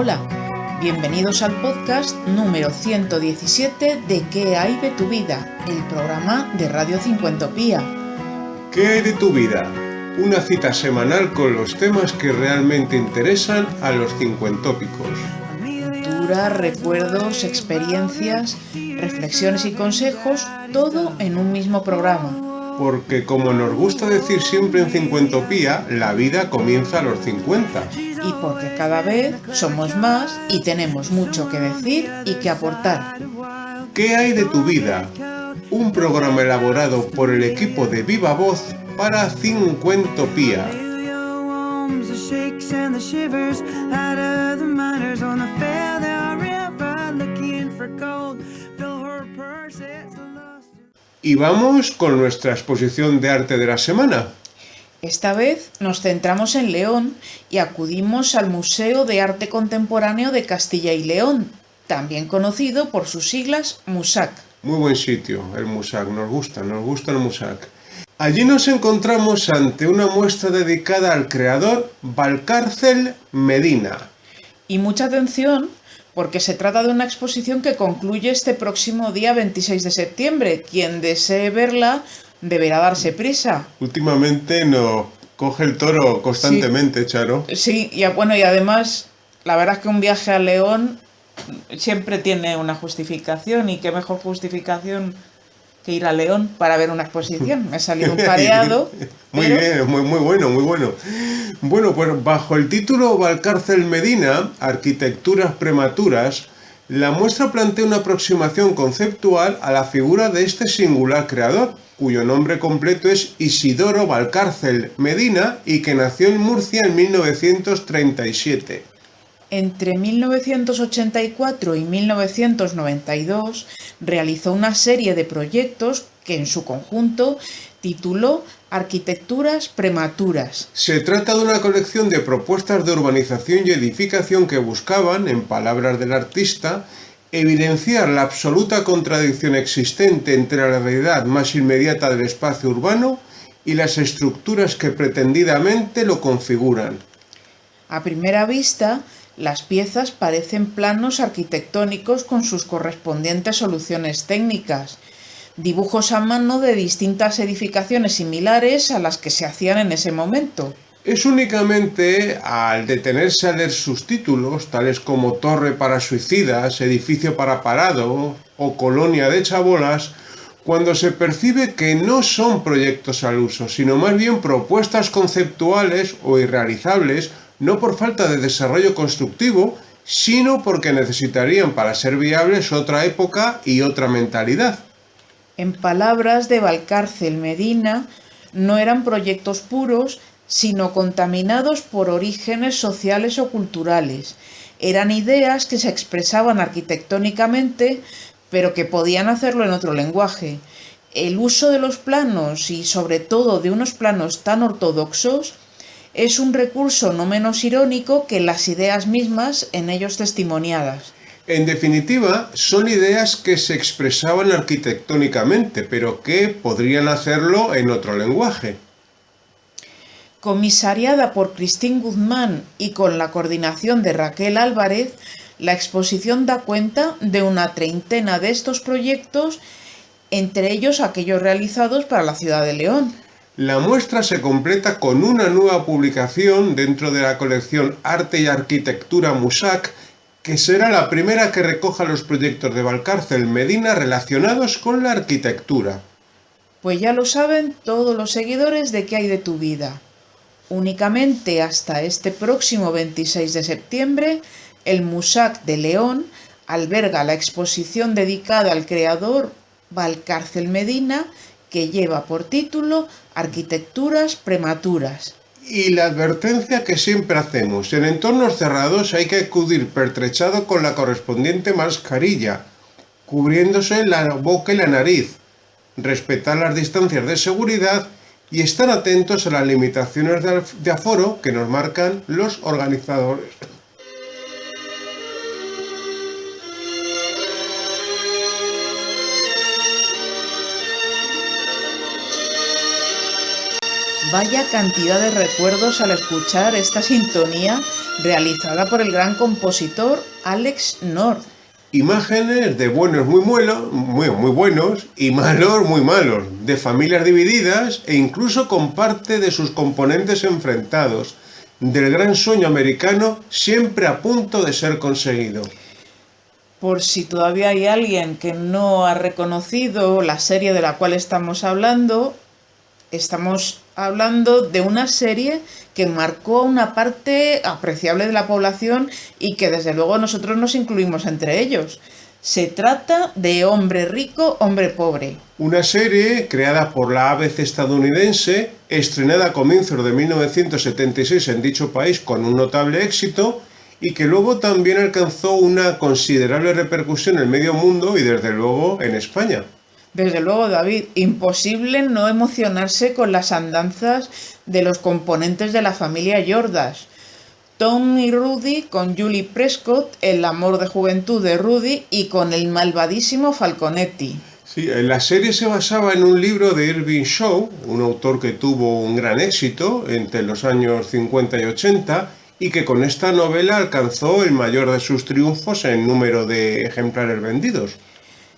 Hola, bienvenidos al podcast número 117 de ¿Qué hay de tu vida?, el programa de Radio Cincuentopía. ¿Qué hay de tu vida? Una cita semanal con los temas que realmente interesan a los cincuentópicos. Cultura, recuerdos, experiencias, reflexiones y consejos, todo en un mismo programa. Porque como nos gusta decir siempre en Cincuentopía, la vida comienza a los 50. Y porque cada vez somos más y tenemos mucho que decir y que aportar. ¿Qué hay de tu vida? Un programa elaborado por el equipo de Viva Voz para Cincuentopía. Y vamos con nuestra exposición de arte de la semana. Esta vez nos centramos en León y acudimos al Museo de Arte Contemporáneo de Castilla y León, también conocido por sus siglas MUSAC. Muy buen sitio, el MUSAC, nos gusta el MUSAC. Allí nos encontramos ante una muestra dedicada al creador Valcárcel Medina. Y mucha atención, porque se trata de una exposición que concluye este próximo día 26 de septiembre. Quien desee verla deberá darse prisa. Últimamente nos coge el toro constantemente, sí. Charo. Sí, y además, la verdad es que un viaje a León siempre tiene una justificación, y qué mejor justificación que ir a León para ver una exposición. Me ha salido un pareado. Muy bien, muy bueno. Bueno, pues bajo el título Valcárcel Medina, Arquitecturas Prematuras, la muestra plantea una aproximación conceptual a la figura de este singular creador, cuyo nombre completo es Isidoro Valcárcel Medina y que nació en Murcia en 1937. Entre 1984 y 1992 realizó una serie de proyectos que en su conjunto tituló Arquitecturas Prematuras. Se trata de una colección de propuestas de urbanización y edificación que buscaban, en palabras del artista, evidenciar la absoluta contradicción existente entre la realidad más inmediata del espacio urbano y las estructuras que pretendidamente lo configuran. A primera vista, las piezas parecen planos arquitectónicos con sus correspondientes soluciones técnicas, dibujos a mano de distintas edificaciones similares a las que se hacían en ese momento. Es únicamente al detenerse a leer sus títulos, tales como Torre para Suicidas, Edificio para Parado o Colonia de Chabolas, cuando se percibe que no son proyectos al uso, sino más bien propuestas conceptuales o irrealizables, no por falta de desarrollo constructivo, sino porque necesitarían para ser viables otra época y otra mentalidad. En palabras de Valcárcel Medina, no eran proyectos puros, sino contaminados por orígenes sociales o culturales. Eran ideas que se expresaban arquitectónicamente, pero que podían hacerlo en otro lenguaje. El uso de los planos, y sobre todo de unos planos tan ortodoxos, es un recurso no menos irónico que las ideas mismas en ellos testimoniadas. En definitiva, son ideas que se expresaban arquitectónicamente, pero que podrían hacerlo en otro lenguaje. Comisariada por Cristín Guzmán y con la coordinación de Raquel Álvarez, la exposición da cuenta de una treintena de estos proyectos, entre ellos aquellos realizados para la ciudad de León. La muestra se completa con una nueva publicación dentro de la colección Arte y Arquitectura MUSAC, que será la primera que recoja los proyectos de Valcárcel Medina relacionados con la arquitectura. Pues ya lo saben todos los seguidores de ¿Qué hay de tu vida? Únicamente hasta este próximo 26 de septiembre, el MUSAC de León alberga la exposición dedicada al creador Valcárcel Medina, que lleva por título Arquitecturas Prematuras. Y la advertencia que siempre hacemos: en entornos cerrados hay que acudir pertrechado con la correspondiente mascarilla, cubriéndose la boca y la nariz, respetar las distancias de seguridad y estar atentos a las limitaciones de aforo que nos marcan los organizadores. Vaya cantidad de recuerdos al escuchar esta sintonía realizada por el gran compositor Alex North. Imágenes de buenos muy buenos y malos muy malos, de familias divididas e incluso con parte de sus componentes enfrentados, del gran sueño americano siempre a punto de ser conseguido. Por si todavía hay alguien que no ha reconocido la serie de la cual estamos hablando de una serie que marcó a una parte apreciable de la población y que desde luego nosotros nos incluimos entre ellos. Se trata de Hombre Rico, Hombre Pobre. Una serie creada por la ABC estadounidense, estrenada a comienzos de 1976 en dicho país con un notable éxito y que luego también alcanzó una considerable repercusión en el medio mundo y desde luego en España. Desde luego, David, imposible no emocionarse con las andanzas de los componentes de la familia Jordas. Tom y Rudy con Julie Prescott, el amor de juventud de Rudy, y con el malvadísimo Falconetti. Sí, la serie se basaba en un libro de Irving Shaw, un autor que tuvo un gran éxito entre los años 50 y 80 y que con esta novela alcanzó el mayor de sus triunfos en número de ejemplares vendidos.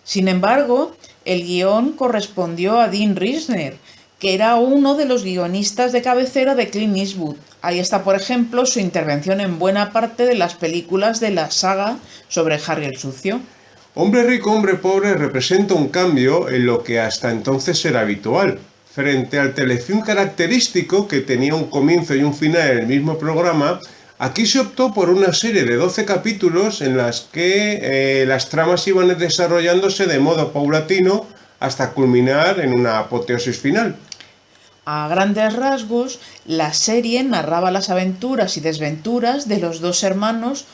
Sin embargo, el guión correspondió a Dean Riesner, que era uno de los guionistas de cabecera de Clint Eastwood. Ahí está, por ejemplo, su intervención en buena parte de las películas de la saga sobre Harry el Sucio. Hombre Rico, Hombre Pobre representa un cambio en lo que hasta entonces era habitual. Frente al telefilm característico que tenía un comienzo y un final en el mismo programa, aquí se optó por una serie de 12 capítulos en las que las tramas iban desarrollándose de modo paulatino hasta culminar en una apoteosis final. A grandes rasgos, la serie narraba las aventuras y desventuras de los dos hermanos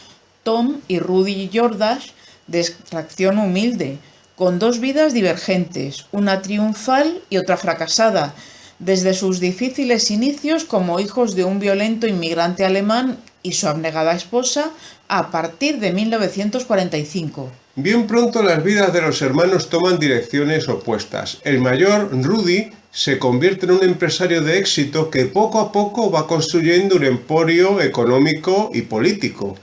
Tom y Rudy Jordas, de extracción humilde, con dos vidas divergentes, una triunfal y otra fracasada, desde sus difíciles inicios como hijos de un violento inmigrante alemán y su abnegada esposa a partir de 1945. Bien pronto las vidas de los hermanos toman direcciones opuestas. El mayor, Rudy, se convierte en un empresario de éxito que poco a poco va construyendo un emporio económico y político.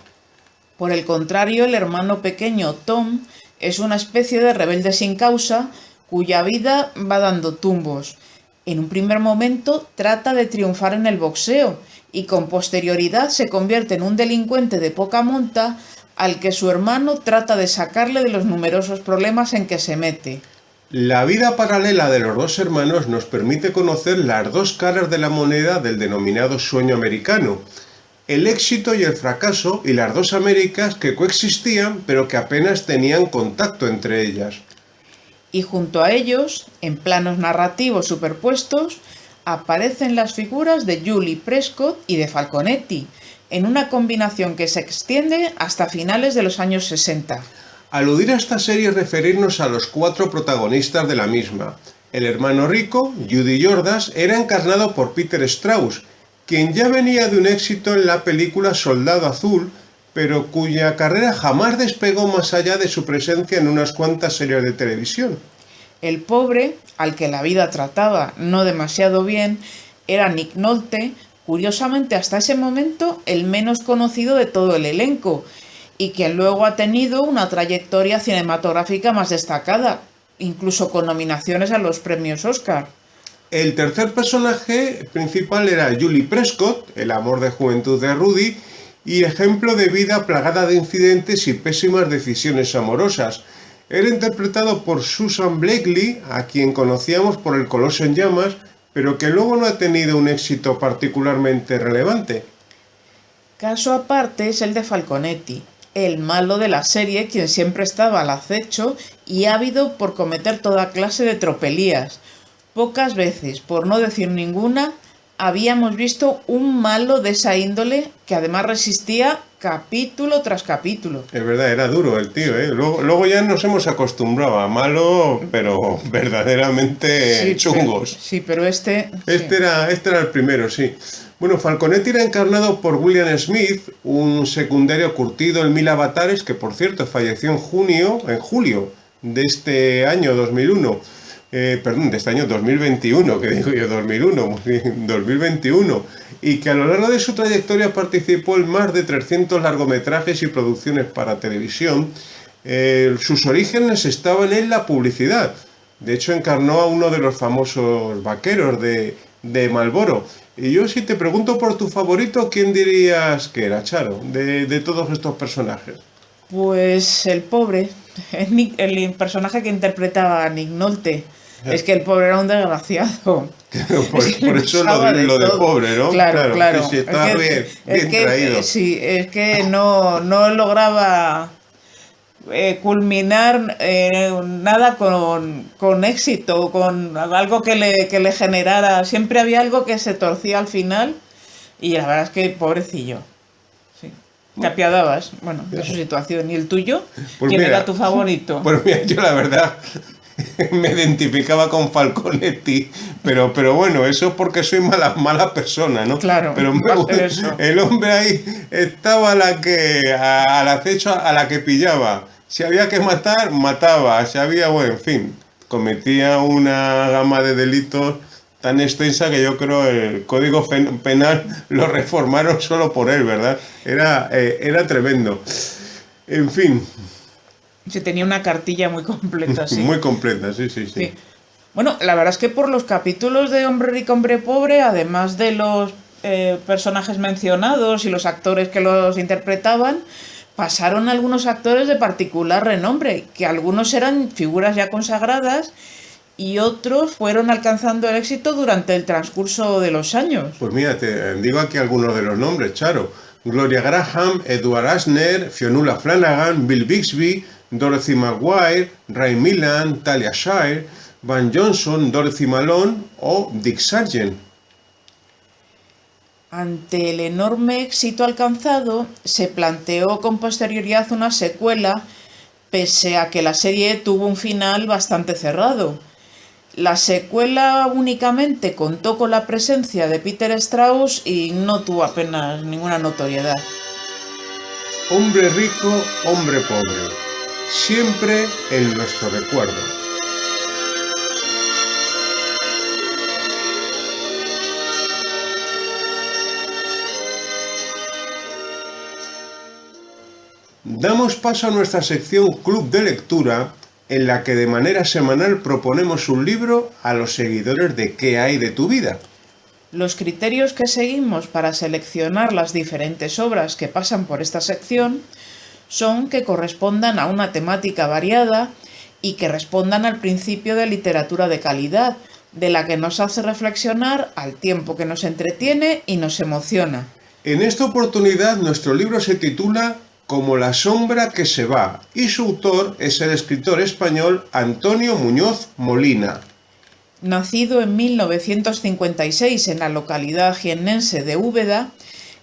Por el contrario, el hermano pequeño, Tom, es una especie de rebelde sin causa cuya vida va dando tumbos. En un primer momento trata de triunfar en el boxeo y con posterioridad se convierte en un delincuente de poca monta al que su hermano trata de sacarle de los numerosos problemas en que se mete. La vida paralela de los dos hermanos nos permite conocer las dos caras de la moneda del denominado sueño americano, el éxito y el fracaso y las dos Américas que coexistían pero que apenas tenían contacto entre ellas. Y junto a ellos, en planos narrativos superpuestos, aparecen las figuras de Julie Prescott y de Falconetti, en una combinación que se extiende hasta finales de los años 60. Aludir a esta serie es referirnos a los cuatro protagonistas de la misma. El hermano rico, Judy Jordas, era encarnado por Peter Strauss, quien ya venía de un éxito en la película Soldado Azul, pero cuya carrera jamás despegó más allá de su presencia en unas cuantas series de televisión. El pobre, al que la vida trataba no demasiado bien, era Nick Nolte, curiosamente hasta ese momento el menos conocido de todo el elenco, y quien luego ha tenido una trayectoria cinematográfica más destacada, incluso con nominaciones a los premios Oscar. El tercer personaje principal era Julie Prescott, el amor de juventud de Rudy, y ejemplo de vida plagada de incidentes y pésimas decisiones amorosas. Era interpretado por Susan Blakely, a quien conocíamos por El Coloso en Llamas, pero que luego no ha tenido un éxito particularmente relevante. Caso aparte es el de Falconetti, el malo de la serie, quien siempre estaba al acecho y ávido por cometer toda clase de tropelías. Pocas veces, por no decir ninguna, habíamos visto un malo de esa índole que además resistía capítulo tras capítulo. Es verdad, era duro el tío, ¿eh? Luego ya nos hemos acostumbrado a malo, pero verdaderamente Sí, chungos. pero este... Este sí. era el primero, sí. Bueno, Falconetti era encarnado por William Smith, un secundario curtido en 1000 avatares, que por cierto falleció en julio de este año 2001. perdón, de este año 2021, que digo yo 2001, 2021, y que a lo largo de su trayectoria participó en más de 300 largometrajes y producciones para televisión. Sus orígenes estaban en la publicidad. De hecho, encarnó a uno de los famosos vaqueros de Marlboro. Y yo, si te pregunto por tu favorito, ¿quién dirías que era, Charo, de todos estos personajes? Pues el pobre, el personaje que interpretaba a Nick Nolte. Es que el pobre era un desgraciado. Por eso lo de pobre, ¿no? Claro, claro. Sí, sí, está bien traído. Sí, es que no lograba culminar nada con éxito, con algo que le generara. Siempre había algo que se torcía al final y la verdad es que pobrecillo. Sí. Te apiadabas, bueno, de su situación. ¿Y el tuyo? Pues ¿Quién mira, era tu favorito? Pues mira, yo la verdad me identificaba con Falconetti, pero bueno, eso es porque soy mala persona, ¿no? Claro, pero eso. el hombre ahí estaba al acecho a la que pillaba. Si había que matar, mataba. Si había, bueno, en fin, cometía una gama de delitos tan extensa que yo creo el Código Penal lo reformaron solo por él, ¿verdad? Era tremendo. En fin. Se tenía una cartilla muy completa, sí. Muy completa, sí. Bueno, la verdad es que por los capítulos de Hombre Rico, Hombre Pobre, además de los personajes mencionados y los actores que los interpretaban, pasaron algunos actores de particular renombre, que algunos eran figuras ya consagradas y otros fueron alcanzando el éxito durante el transcurso de los años. Pues mira, te digo aquí algunos de los nombres, Charo. Gloria Graham, Edward Asner, Fionnuala Flanagan, Bill Bixby, Dorothy Maguire, Ray Milland, Talia Shire, Van Johnson, Dorothy Malone o Dick Sargent. Ante el enorme éxito alcanzado, se planteó con posterioridad una secuela, pese a que la serie tuvo un final bastante cerrado. La secuela únicamente contó con la presencia de Peter Strauss y no tuvo apenas ninguna notoriedad. Hombre rico, hombre pobre, siempre en nuestro recuerdo. Damos paso a nuestra sección Club de Lectura, en la que de manera semanal proponemos un libro a los seguidores de ¿Qué hay de tu vida? Los criterios que seguimos para seleccionar las diferentes obras que pasan por esta sección son que correspondan a una temática variada y que respondan al principio de literatura de calidad, de la que nos hace reflexionar al tiempo que nos entretiene y nos emociona. En esta oportunidad nuestro libro se titula Como la sombra que se va y su autor es el escritor español Antonio Muñoz Molina. Nacido en 1956 en la localidad jiennense de Úbeda,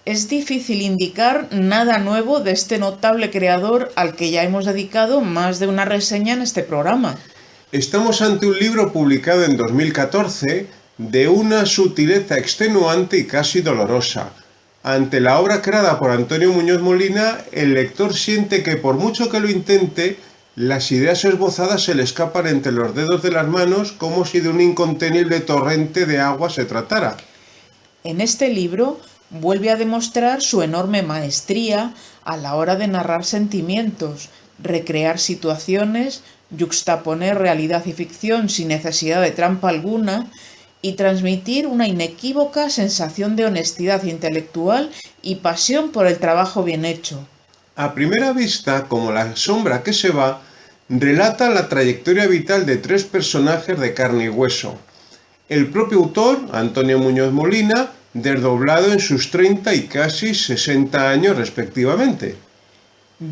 es difícil indicar nada nuevo de este notable creador al que ya hemos dedicado más de una reseña en este programa. Estamos ante un libro publicado en 2014 de una sutileza extenuante y casi dolorosa. Ante la obra creada por Antonio Muñoz Molina, el lector siente que por mucho que lo intente, las ideas esbozadas se le escapan entre los dedos de las manos como si de un incontenible torrente de agua se tratara. En este libro vuelve a demostrar su enorme maestría a la hora de narrar sentimientos, recrear situaciones, yuxtaponer realidad y ficción sin necesidad de trampa alguna y transmitir una inequívoca sensación de honestidad intelectual y pasión por el trabajo bien hecho. A primera vista, como la sombra que se va, relata la trayectoria vital de tres personajes de carne y hueso. El propio autor, Antonio Muñoz Molina, desdoblado en sus 30 y casi 60 años respectivamente.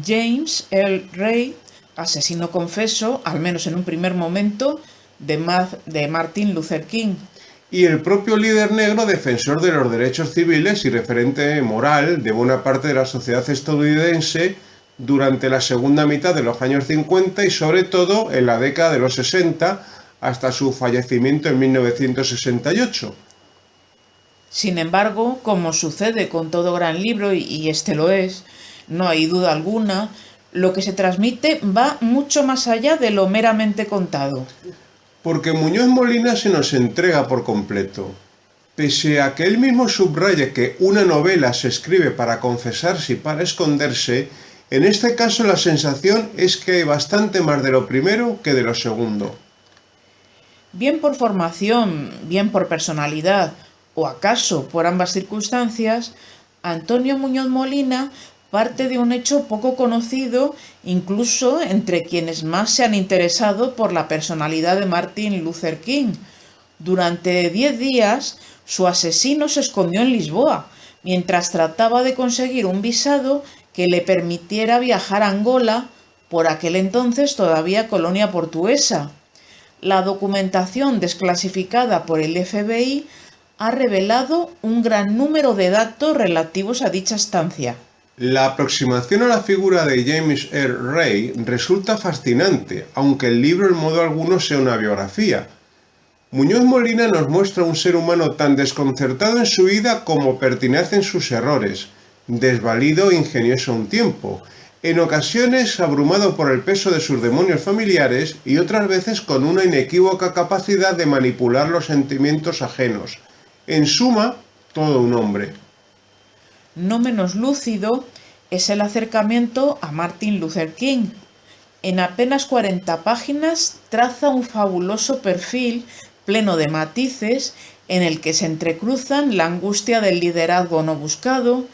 James Earl Ray, asesino confeso, al menos en un primer momento, de Martin Luther King. Y el propio líder negro, defensor de los derechos civiles y referente moral de buena parte de la sociedad estadounidense durante la segunda mitad de los años 50 y sobre todo en la década de los 60 hasta su fallecimiento en 1968. Sin embargo, como sucede con todo gran libro, y este lo es, no hay duda alguna, lo que se transmite va mucho más allá de lo meramente contado. Porque Muñoz Molina se nos entrega por completo. Pese a que él mismo subraye que una novela se escribe para confesarse y para esconderse, en este caso la sensación es que hay bastante más de lo primero que de lo segundo. Bien por formación, bien por personalidad, o acaso por ambas circunstancias, Antonio Muñoz Molina parte de un hecho poco conocido incluso entre quienes más se han interesado por la personalidad de Martin Luther King. Durante 10 días, su asesino se escondió en Lisboa, mientras trataba de conseguir un visado que le permitiera viajar a Angola, por aquel entonces todavía colonia portuguesa. La documentación desclasificada por el FBI ha revelado un gran número de datos relativos a dicha estancia. La aproximación a la figura de James Earl Ray resulta fascinante, aunque el libro en modo alguno sea una biografía. Muñoz Molina nos muestra un ser humano tan desconcertado en su vida como pertinaz en sus errores, desvalido e ingenioso a un tiempo, en ocasiones abrumado por el peso de sus demonios familiares y otras veces con una inequívoca capacidad de manipular los sentimientos ajenos. En suma, todo un hombre. No menos lúcido es el acercamiento a Martin Luther King. En apenas 40 páginas traza un fabuloso perfil pleno de matices en el que se entrecruzan la angustia del liderazgo no buscado,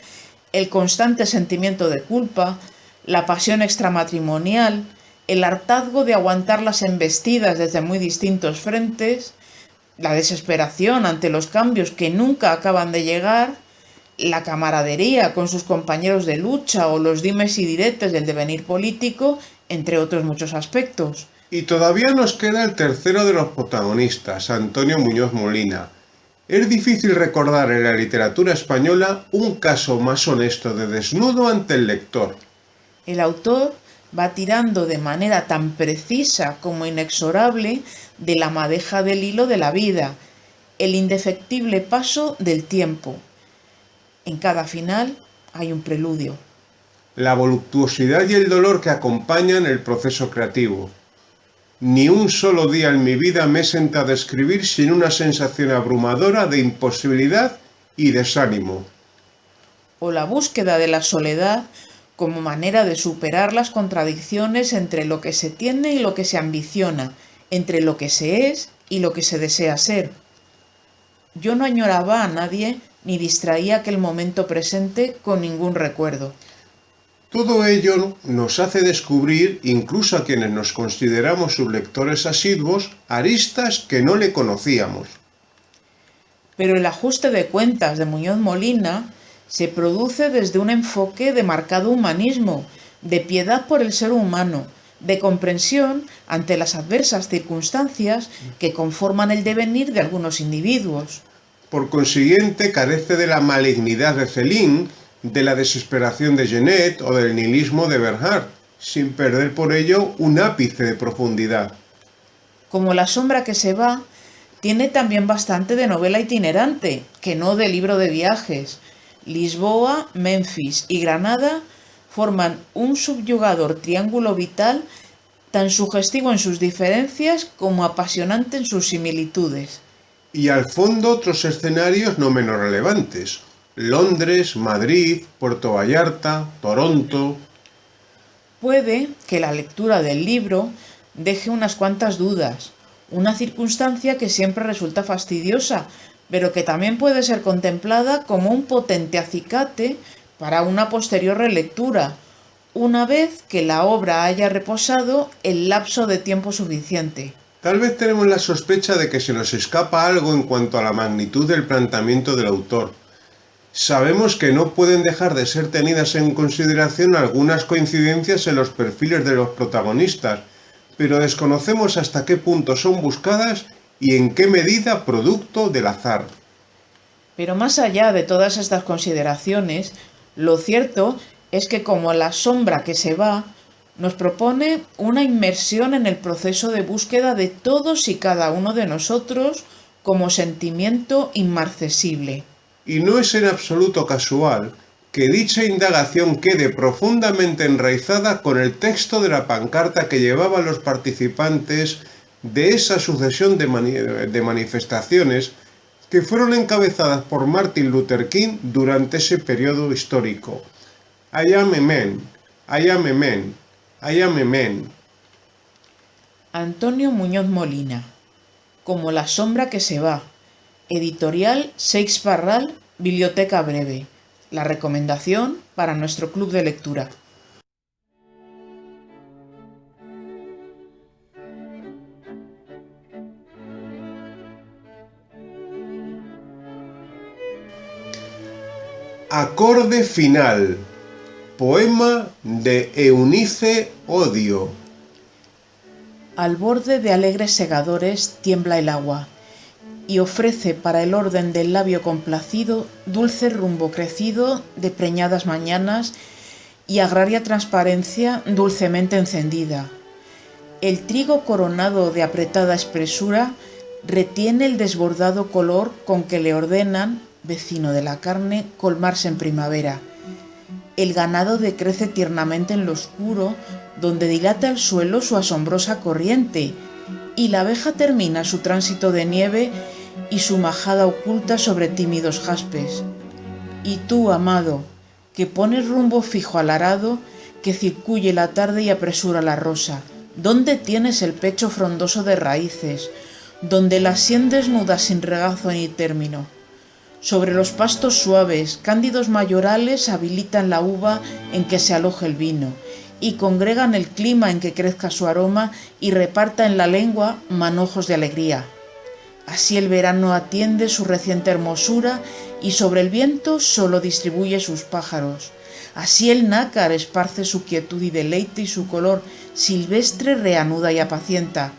el constante sentimiento de culpa, la pasión extramatrimonial, el hartazgo de aguantar las embestidas desde muy distintos frentes, la desesperación ante los cambios que nunca acaban de llegar, la camaradería con sus compañeros de lucha o los dimes y diretes del devenir político, entre otros muchos aspectos. Y todavía nos queda el tercero de los protagonistas, Antonio Muñoz Molina. Es difícil recordar en la literatura española un caso más honesto de desnudo ante el lector. El autor va tirando de manera tan precisa como inexorable de la madeja del hilo de la vida, el indefectible paso del tiempo. En cada final hay un preludio. La voluptuosidad y el dolor que acompañan el proceso creativo. Ni un solo día en mi vida me he sentado a escribir sin una sensación abrumadora de imposibilidad y desánimo. O la búsqueda de la soledad como manera de superar las contradicciones entre lo que se tiene y lo que se ambiciona, entre lo que se es y lo que se desea ser. Yo no añoraba a nadie ni distraía aquel momento presente con ningún recuerdo. Todo ello nos hace descubrir, incluso a quienes nos consideramos sus lectores asiduos, aristas que no le conocíamos. Pero el ajuste de cuentas de Muñoz Molina se produce desde un enfoque de marcado humanismo, de piedad por el ser humano, de comprensión ante las adversas circunstancias que conforman el devenir de algunos individuos. Por consiguiente, carece de la malignidad de Céline, de la desesperación de Genet o del nihilismo de Bernhard, sin perder por ello un ápice de profundidad. Como La sombra que se va, tiene también bastante de novela itinerante, que no de libro de viajes. Lisboa, Memphis y Granada forman un subyugador triángulo vital tan sugestivo en sus diferencias como apasionante en sus similitudes. Y al fondo otros escenarios no menos relevantes. Londres, Madrid, Puerto Vallarta, Toronto. Puede que la lectura del libro deje unas cuantas dudas, una circunstancia que siempre resulta fastidiosa, pero que también puede ser contemplada como un potente acicate para una posterior relectura, una vez que la obra haya reposado el lapso de tiempo suficiente. Tal vez tenemos la sospecha de que se nos escapa algo en cuanto a la magnitud del planteamiento del autor. Sabemos que no pueden dejar de ser tenidas en consideración algunas coincidencias en los perfiles de los protagonistas, pero desconocemos hasta qué punto son buscadas y en qué medida producto del azar. Pero más allá de todas estas consideraciones, lo cierto es que como La sombra que se va, nos propone una inmersión en el proceso de búsqueda de todos y cada uno de nosotros como sentimiento inmarcesible. Y no es en absoluto casual que dicha indagación quede profundamente enraizada con el texto de la pancarta que llevaban los participantes de esa sucesión de manifestaciones que fueron encabezadas por Martin Luther King durante ese periodo histórico. I am a man, I am a man, I am a man. Antonio Muñoz Molina, Como la sombra que se va, editorial Seix Barral, Biblioteca Breve. La recomendación para nuestro club de lectura. Acorde final. Poema de Eunice Odio. Al borde de alegres segadores tiembla el agua, y ofrece para el orden del labio complacido dulce rumbo crecido de preñadas mañanas y agraria transparencia dulcemente encendida. El trigo coronado de apretada espesura retiene el desbordado color con que le ordenan, vecino de la carne, colmarse en primavera. El ganado decrece tiernamente en lo oscuro, donde dilata el suelo su asombrosa corriente, y la abeja termina su tránsito de nieve y su majada oculta sobre tímidos jaspes. Y tú, amado, que pones rumbo fijo al arado, que circuye la tarde y apresura la rosa, ¿dónde tienes el pecho frondoso de raíces, donde la sien desnuda sin regazo ni término? Sobre los pastos suaves, cándidos mayorales habilitan la uva en que se aloja el vino, y congregan el clima en que crezca su aroma y reparta en la lengua manojos de alegría. Así el verano atiende su reciente hermosura y sobre el viento solo distribuye sus pájaros. Así el nácar esparce su quietud y deleite y su color silvestre reanuda y apacienta.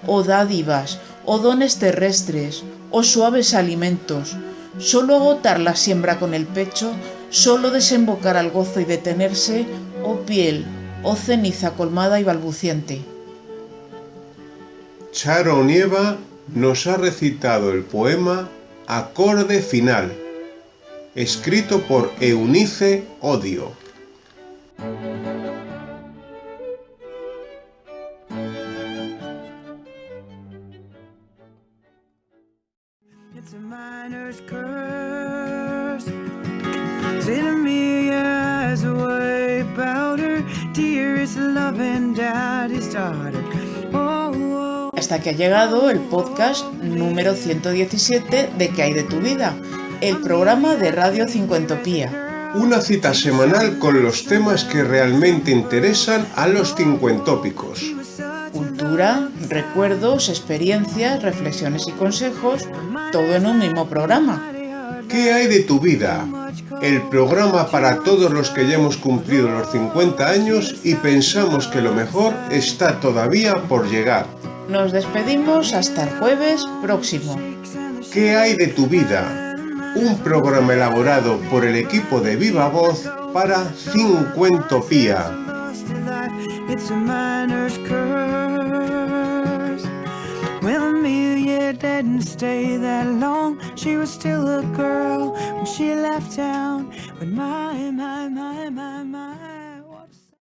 Oh dádivas, oh dones terrestres, oh suaves alimentos, solo agotar la siembra con el pecho, solo desembocar al gozo y detenerse, oh piel, oh ceniza colmada y balbuciente. Charo Nieva nos ha recitado el poema Acorde final, escrito por Eunice Odio. It's a miner's curse. Sit a million eyes away about her dearest love and daddy's daughter. Oh, oh. Hasta que ha llegado el podcast número 117 de ¿Qué hay de tu vida? El programa de Radio Cincuentopía. Una cita semanal con los temas que realmente interesan a los cincuentópicos. Cultura, recuerdos, experiencias, reflexiones y consejos, todo en un mismo programa. ¿Qué hay de tu vida? El programa para todos los que ya hemos cumplido los 50 años y pensamos que lo mejor está todavía por llegar. Nos despedimos hasta el jueves próximo. ¿Qué hay de tu vida? Un programa elaborado por el equipo de Viva Voz para Cincuentopía. It's a miner's curse. Well, Amelia didn't stay that long. She was still a girl when she left town. But my